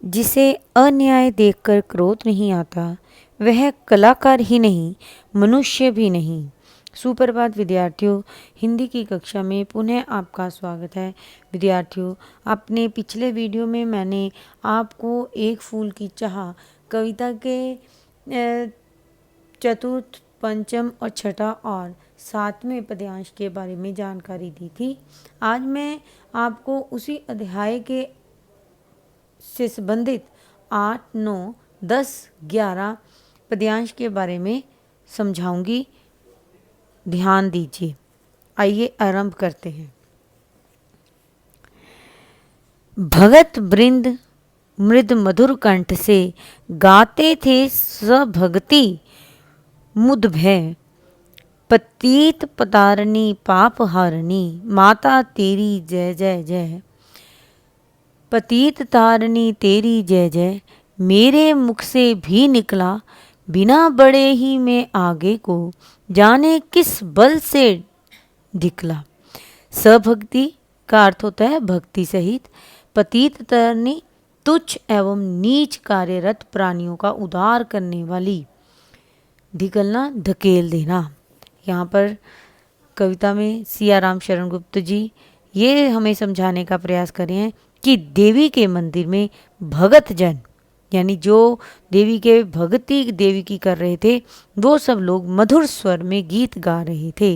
जिसे अन्याय देखकर क्रोध नहीं आता वह कलाकार ही नहीं, मनुष्य भी नहीं। सुप्रभात विद्यार्थियों, हिंदी की कक्षा में पुनः आपका स्वागत है। विद्यार्थियों, अपने पिछले वीडियो में मैंने आपको एक फूल की चाह कविता के चतुर्थ, पंचम और छठा और सातवें पद्यांश के बारे में जानकारी दी थी। आज मैं आपको उसी अध्याय के से संबंधित 8, 9, 10, 11 पद्यांश के बारे में समझाऊंगी। ध्यान दीजिए। आइए आरंभ करते हैं। भगत वृंद मृद मधुर कंठ से गाते थे सभक्ति मुद भय, पतित पतारणी पाप हारणी माता तेरी जय जय जय। पतित तारणी तेरी जय जय, मेरे मुख से भी निकला, बिना बड़े ही मैं आगे को, जाने किस बल से ढिकला। सभक्ति का अर्थ होता है भक्ति सहित। पतित तारणी तुच्छ एवं नीच कार्यरत प्राणियों का उद्धार करने वाली। ढिकलना धकेल देना। यहाँ पर कविता में सियाराम शरण गुप्त जी ये हमें समझाने का प्रयास कर रहे हैं कि देवी के मंदिर में भगत जन, यानी जो देवी के भक्ति देवी की कर रहे थे, वो सब लोग मधुर स्वर में गीत गा रहे थे।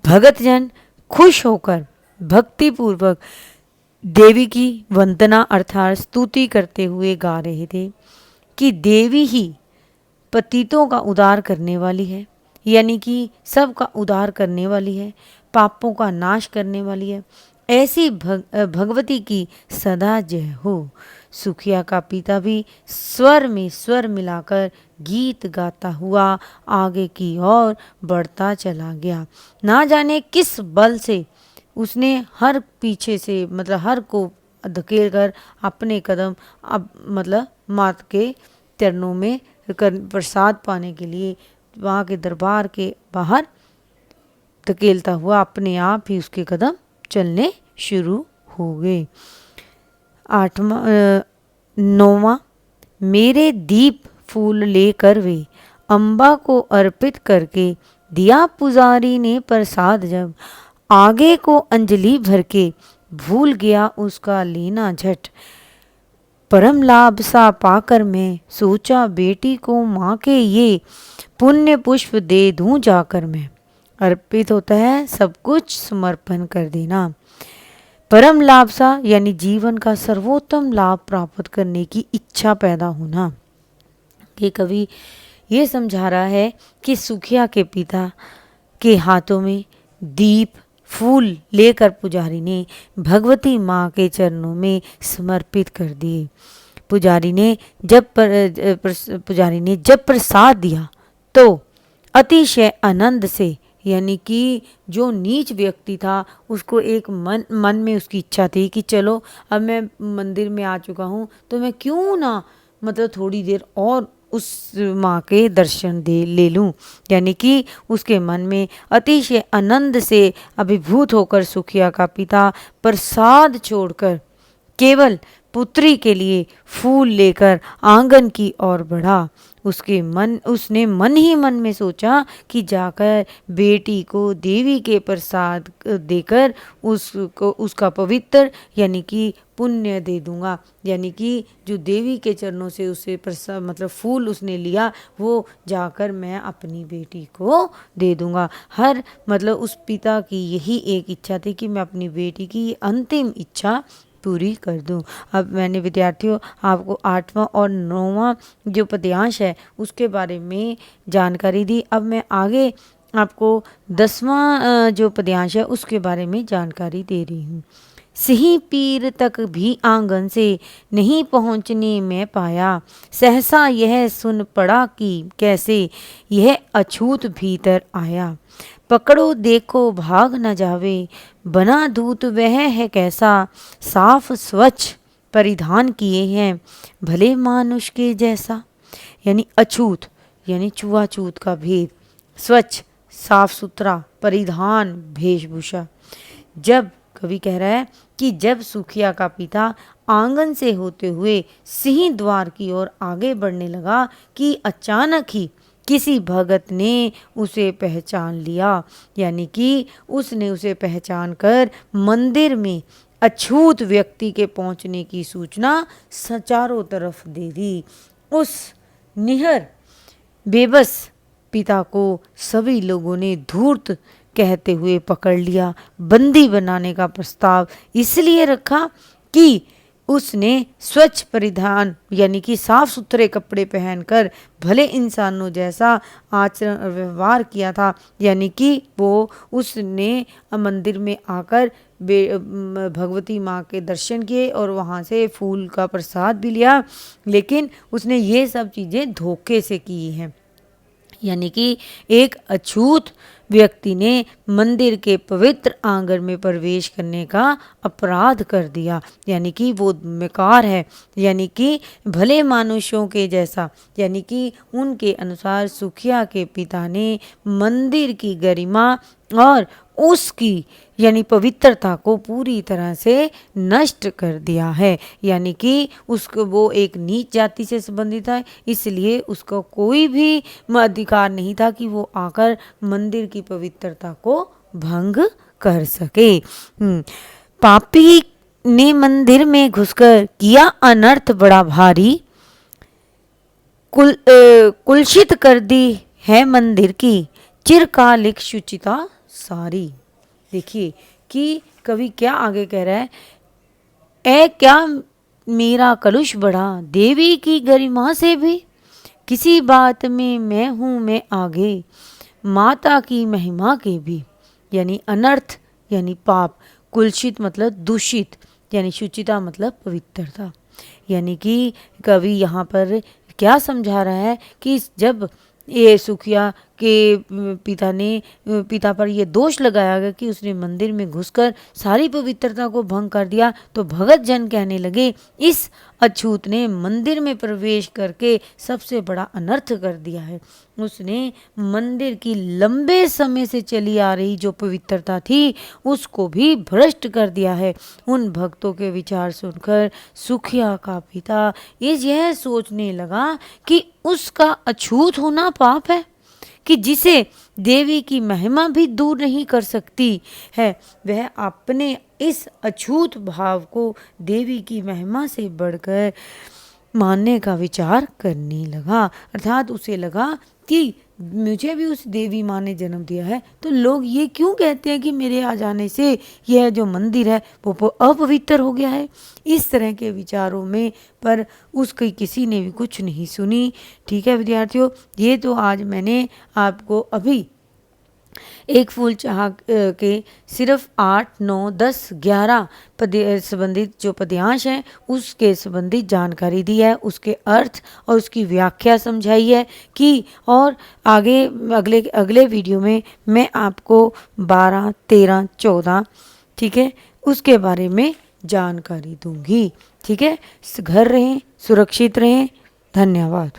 भगत जन खुश होकर भक्ति पूर्वक देवी की वंदना अर्थात स्तुति करते हुए गा रहे थे कि देवी ही पतितों का उद्धार करने वाली है, यानी कि सबका उद्धार करने वाली है, पापों का नाश करने वाली है। ऐसी भगवती की सदा जय हो। सुखिया का पिता भी स्वर में स्वर मिलाकर गीत गाता हुआ आगे की ओर बढ़ता चला गया। ना जाने किस बल से उसने हर पीछे से हर को धकेल कर अपने कदम मात के चरणों में प्रसाद पाने के लिए वहाँ के दरबार के बाहर धकेलता हुआ अपने आप ही उसके कदम चलने शुरू हो गए। 9वां, मेरे दीप फूल लेकर वे अम्बा को अर्पित करके, दिया पुजारी ने प्रसाद जब, आगे को अंजलि भर के, भूल गया उसका लेना झट। परम लाभ सा पाकर मैं, सोचा बेटी को माँ के ये, पुण्य पुष्प दे दूं जाकर मैं। अर्पित होता है सब कुछ समर्पण कर देना। परम लाभ सा यानी जीवन का सर्वोत्तम लाभ प्राप्त करने की इच्छा पैदा होना। ये कवि ये समझा रहा है कि सुखिया के पिता के हाथों में दीप फूल लेकर पुजारी ने भगवती माँ के चरणों में समर्पित कर दिए। पुजारी ने जब प्रसाद दिया तो अतिशय आनंद से, यानी कि जो नीच व्यक्ति था उसको एक मन में उसकी इच्छा थी कि चलो अब मैं मंदिर में आ चुका हूँ तो मैं क्यों ना थोड़ी देर और उस माँ के दर्शन ले लूँ, यानी कि उसके मन में अतिशय आनंद से अभिभूत होकर सुखिया का पिता प्रसाद छोड़कर केवल पुत्री के लिए फूल लेकर आंगन की ओर बढ़ा। उसने मन ही मन में सोचा कि जाकर बेटी को देवी के प्रसाद देकर उसका पवित्र यानी कि पुण्य दे दूंगा, यानी कि जो देवी के चरणों से उसे प्रसाद फूल उसने लिया वो जाकर मैं अपनी बेटी को दे दूंगा। हर उस पिता की यही एक इच्छा थी कि मैं अपनी बेटी की अंतिम इच्छा पूरी कर दूं। अब मैंने विद्यार्थियों आपको 8वां और 9वां जो पद्यांश है उसके बारे में जानकारी दी। अब मैं आगे आपको 10वां जो पद्यांश है उसके बारे में जानकारी दे रही हूँ। सिंह पीर तक भी आंगन से नहीं पहुँचने में पाया, सहसा यह सुन पड़ा कि कैसे यह अछूत भीतर आया। पकड़ो देखो भाग न जावे, बना दूत वह है कैसा, साफ स्वच्छ परिधान किए हैं भले मानुष के जैसा। यानी अछूत यानी छुआछूत का भेद, स्वच्छ साफ सुथरा, परिधान वेशभूषा। जब कवि कह रहा है कि जब सुखिया का पिता आंगन से होते हुए सिंह द्वार की ओर आगे बढ़ने लगा कि अचानक ही किसी भगत ने उसे पहचान लिया, यानी कि उसने उसे पहचान कर मंदिर में अछूत व्यक्ति के पहुंचने की सूचना चारों तरफ दे दी। उस निहर बेबस पिता को सभी लोगों ने धूर्त कहते हुए पकड़ लिया। बंदी बनाने का प्रस्ताव इसलिए रखा कि उसने स्वच्छ परिधान यानी कि साफ सुथरे कपड़े पहनकर भले इंसानों जैसा आचरण और व्यवहार किया था, यानी कि वो उसने मंदिर में आकर भगवती माँ के दर्शन किए और वहाँ से फूल का प्रसाद भी लिया, लेकिन उसने ये सब चीज़ें धोखे से की हैं। यानी कि एक अछूत व्यक्ति ने मंदिर के पवित्र आंगन में प्रवेश करने का अपराध कर दिया, यानी कि वो बेकार है, यानी कि भले मनुष्यों के जैसा, यानी कि उनके अनुसार सुखिया के पिता ने मंदिर की गरिमा और उसकी यानी पवित्रता को पूरी तरह से नष्ट कर दिया है। यानी कि उसको वो एक नीच जाति से संबंधित है, इसलिए उसका कोई भी अधिकार नहीं था कि वो आकर मंदिर की पवित्रता को भंग कर सके। पापी ने मंदिर में घुसकर किया अनर्थ बड़ा भारी, कुलषित कर दी है मंदिर की चिरकालिक शुचिता सारी। देखिए कि कवि क्या आगे कह रहा है, ए क्या मेरा कलुष बढ़ा देवी की गरिमा से भी, किसी बात में मैं आगे माता की महिमा के भी। यानी अनर्थ यानी पाप, कुलषित मतलब दूषित, यानी शुचिता मतलब पवित्रता। यानी कि कवि यहाँ पर क्या समझा रहा है कि जब ये सुखिया के पिता पर यह दोष लगाया गया कि उसने मंदिर में घुसकर सारी पवित्रता को भंग कर दिया, तो भगत जन कहने लगे इस अछूत ने मंदिर में प्रवेश करके सबसे बड़ा अनर्थ कर दिया है। उसने मंदिर की लंबे समय से चली आ रही जो पवित्रता थी उसको भी भ्रष्ट कर दिया है। उन भक्तों के विचार सुनकर सुखिया का पिता यह सोचने लगा कि उसका अछूत होना पाप है, कि जिसे देवी की महिमा भी दूर नहीं कर सकती है, वह अपने इस अछूत भाव को देवी की महिमा से बढ़कर मानने का विचार करने लगा। अर्थात उसे लगा कि मुझे भी उस देवी माँ ने जन्म दिया है, तो लोग ये क्यों कहते हैं कि मेरे आ जाने से यह जो मंदिर है वो अपवित्र हो गया है। इस तरह के विचारों में पर उसकी किसी ने भी कुछ नहीं सुनी। ठीक है विद्यार्थियों, ये तो आज मैंने आपको अभी एक फूल चाह के सिर्फ 8, 9, 10, 11 संबंधित जो पद्यांश हैं उसके संबंधित जानकारी दी है, उसके अर्थ और उसकी व्याख्या समझाई है कि और आगे अगले वीडियो में मैं आपको 12, 13, 14 ठीक है उसके बारे में जानकारी दूंगी। ठीक है, घर रहें, सुरक्षित रहें। धन्यवाद।